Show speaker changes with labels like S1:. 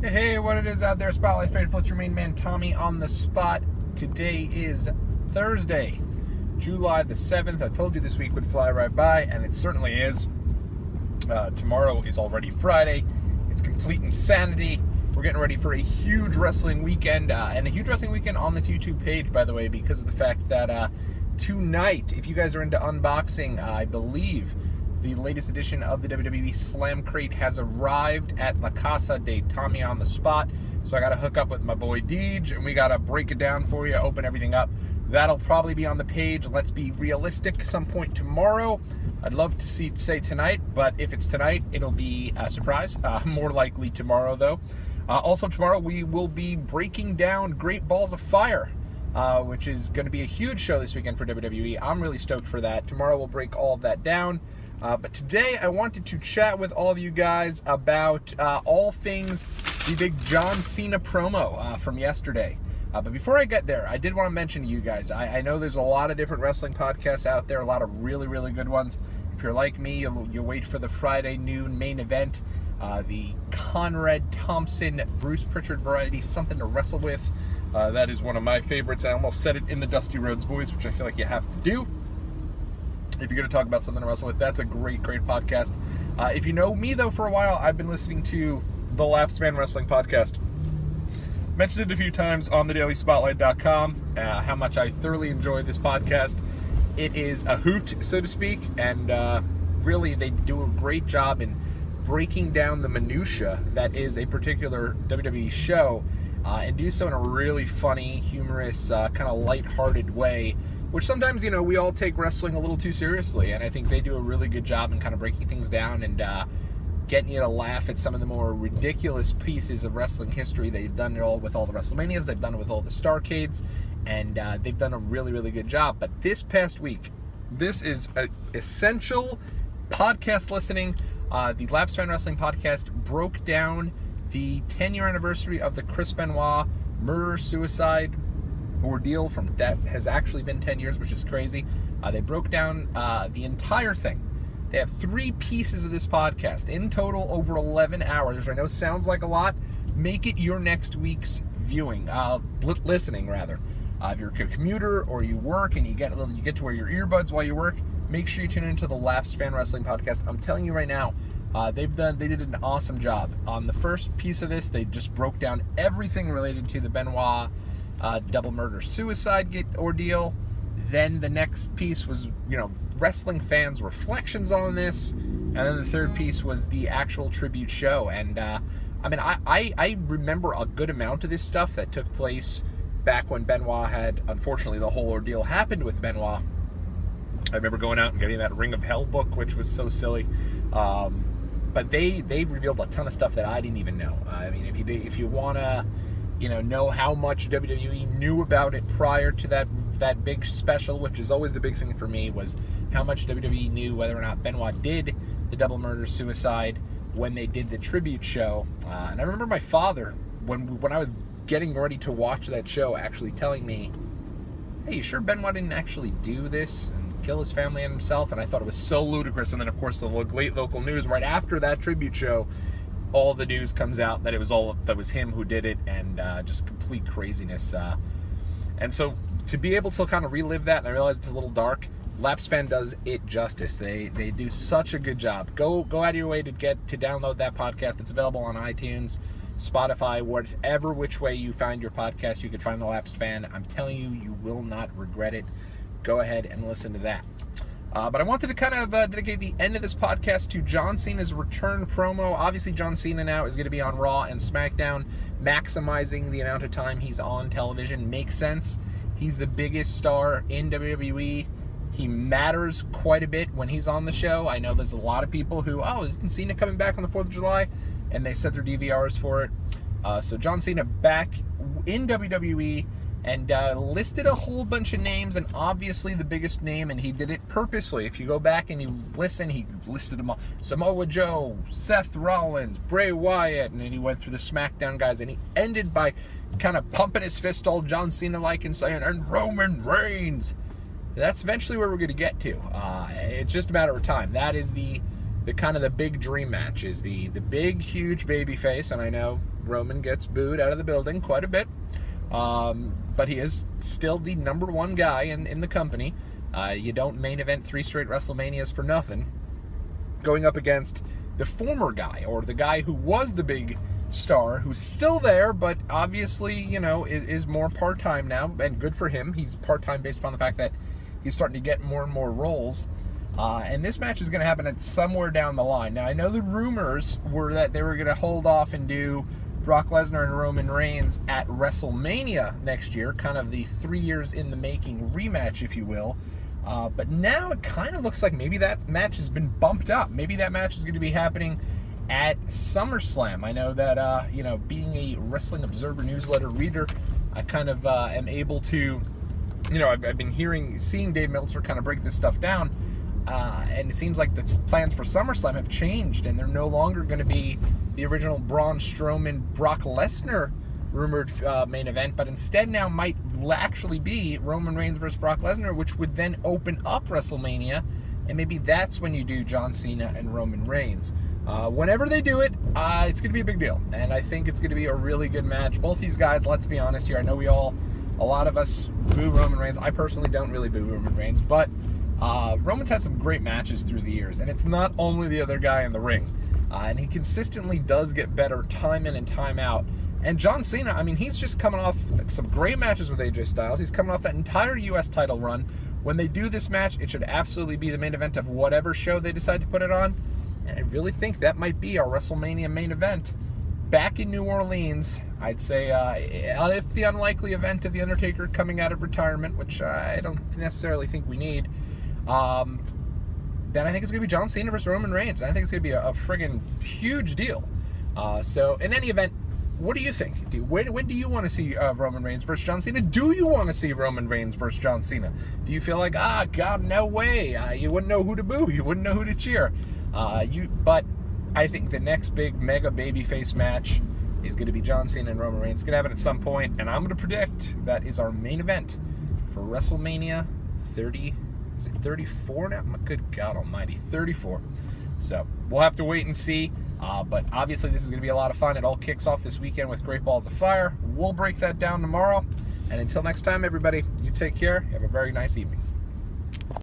S1: Hey, what it is out there, Spotlight Faithful, it's your main man, Tommy, on the spot. Today is Thursday, July the 7th. I told you this week would fly right by, and it certainly is. Tomorrow is already Friday. It's complete insanity. We're getting ready for a huge wrestling weekend, and a huge wrestling weekend on this YouTube page, by the way, because of the fact that tonight, if you guys are into unboxing, I believe the latest edition of the WWE Slam Crate has arrived at La Casa de Tommy on the spot. So I got to hook up with my boy Deej, and we got to break it down for you, open everything up. That'll probably be on the page. Let's be realistic, some point tomorrow. I'd love to say tonight, but if it's tonight, it'll be a surprise. More likely tomorrow, though. Also tomorrow, we will be breaking down Great Balls of Fire, which is going to be a huge show this weekend for WWE. I'm really stoked for that. Tomorrow, we'll break all of that down. But today, I wanted to chat with all of you guys about all things the big John Cena promo from yesterday. But before I get there, I did want to mention to you guys, I know there's a lot of different wrestling podcasts out there, a lot of really, really good ones. If you're like me, you'll wait for the Friday noon main event, the Conrad Thompson, Bruce Pritchard variety, Something to Wrestle With. That is one of my favorites. I almost said it in the Dusty Rhodes voice, which I feel like you have to do if you're going to talk about Something to Wrestle With. That's a great podcast. If you know me, though, for a while, I've been listening to the Lapsed Fan Wrestling podcast. Mentioned it a few times on thedailyspotlight.com, how much I thoroughly enjoy this podcast. It is a hoot, so to speak, and really they do a great job in breaking down the minutia that is a particular WWE show, and do so in a really funny, humorous, kind of lighthearted way, which sometimes, you know, we all take wrestling a little too seriously, and I think they do a really good job in kind of breaking things down and getting you to laugh at some of the more ridiculous pieces of wrestling history. They've done it all with all the WrestleManias, they've done it with all the Starrcades, and they've done a really, really good job. But this past week, this is essential podcast listening. The Lapsed Fan Wrestling podcast broke down the 10-year anniversary of the Chris Benoit murder-suicide ordeal that has actually been 10 years, which is crazy. They broke down the entire thing. They have 3 pieces of this podcast, in total over 11 hours. I know sounds like a lot. Make it your next week's viewing, listening rather. If you're a commuter or you work and you get to wear your earbuds while you work, make sure you tune into the Lapsed Fan Wrestling podcast. I'm telling you right now, they did an awesome job. On the first piece of this, they just broke down everything related to the Benoit double murder suicide ordeal. Then the next piece was, wrestling fans' reflections on this, and then the third piece was the actual tribute show. And I remember a good amount of this stuff that took place back when Benoit had, unfortunately, the whole ordeal happened with Benoit. I remember going out and getting that Ring of Hell book, which was so silly. But they revealed a ton of stuff that I didn't even know. If you want to know how much WWE knew about it prior to that big special, which is always the big thing for me, was how much WWE knew whether or not Benoit did the double murder suicide when they did the tribute show. And I remember my father, when I was getting ready to watch that show, actually telling me, "Hey, you sure Benoit didn't actually do this and kill his family and himself?" And I thought it was so ludicrous. And then, of course, the late local news right after that tribute show, all the news comes out that it was him who did it, and just complete craziness. And so to be able to kind of relive that, and I realize it's a little dark, Lapsed Fan does it justice. They do such a good job. Go out of your way to download that podcast. It's available on iTunes, Spotify, whatever which way you find your podcast, you can find the Lapsed Fan. I'm telling you, you will not regret it. Go ahead and listen to that. But I wanted to kind of dedicate the end of this podcast to John Cena's return promo. Obviously, John Cena now is going to be on Raw and Smackdown. Maximizing the amount of time he's on television makes sense. He's the biggest star in WWE. He matters quite a bit when he's on the show. I know there's a lot of people who, isn't Cena coming back on the 4th of July? And they set their DVRs for it. So John Cena back in WWE, and listed a whole bunch of names, and obviously the biggest name, and he did it purposely. If you go back and you listen, he listed them all. Samoa Joe, Seth Rollins, Bray Wyatt, and then he went through the Smackdown guys, and he ended by kind of pumping his fist all John Cena-like and saying, "And Roman Reigns." That's eventually where we're going to get to. It's just a matter of time. That is the kind of the big dream match is the big, huge babyface, and I know Roman gets booed out of the building quite a bit, but he is still the #1 guy in the company. You don't main event 3 straight WrestleManias for nothing. Going up against the former guy, or the guy who was the big star, who's still there, but obviously, you know, is more part-time now, and good for him. He's part-time based upon the fact that he's starting to get more and more roles. And this match is going to happen at somewhere down the line. Now, I know the rumors were that they were going to hold off and do Brock Lesnar and Roman Reigns at WrestleMania next year, kind of the 3 years in the making rematch, if you will. But now it kind of looks like maybe that match has been bumped up. Maybe that match is going to be happening at SummerSlam. I know that, you know, being a Wrestling Observer newsletter reader, I kind of am able to, you know, I've been seeing Dave Meltzer kind of break this stuff down, and it seems like the plans for SummerSlam have changed, and they're no longer going to be the original Braun Strowman, Brock Lesnar rumored main event, but instead now might actually be Roman Reigns versus Brock Lesnar, which would then open up WrestleMania, and maybe that's when you do John Cena and Roman Reigns. Whenever they do it, it's going to be a big deal, and I think it's going to be a really good match. Both these guys, let's be honest here, I know a lot of us boo Roman Reigns. I personally don't really boo Roman Reigns, but Roman's had some great matches through the years, and it's not only the other guy in the ring, and he consistently does get better time in and time out. And John Cena, I mean, he's just coming off some great matches with AJ Styles. He's coming off that entire U.S. title run. When they do this match, it should absolutely be the main event of whatever show they decide to put it on. And I really think that might be our WrestleMania main event back in New Orleans. I'd say if the unlikely event of The Undertaker coming out of retirement, which I don't necessarily think we need, then I think it's going to be John Cena versus Roman Reigns. I think it's going to be a friggin' huge deal. So in any event, what do you think? When do you want to see Roman Reigns versus John Cena? Do you want to see Roman Reigns versus John Cena? Do you feel like, God, no way. You wouldn't know who to boo. You wouldn't know who to cheer. But I think the next big mega babyface match is going to be John Cena and Roman Reigns. It's going to happen at some point, and I'm going to predict that is our main event for WrestleMania 30. Is it 34 now? Good God almighty, 34. So we'll have to wait and see. But obviously this is going to be a lot of fun. It all kicks off this weekend with Great Balls of Fire. We'll break that down tomorrow. And until next time, everybody, you take care. Have a very nice evening.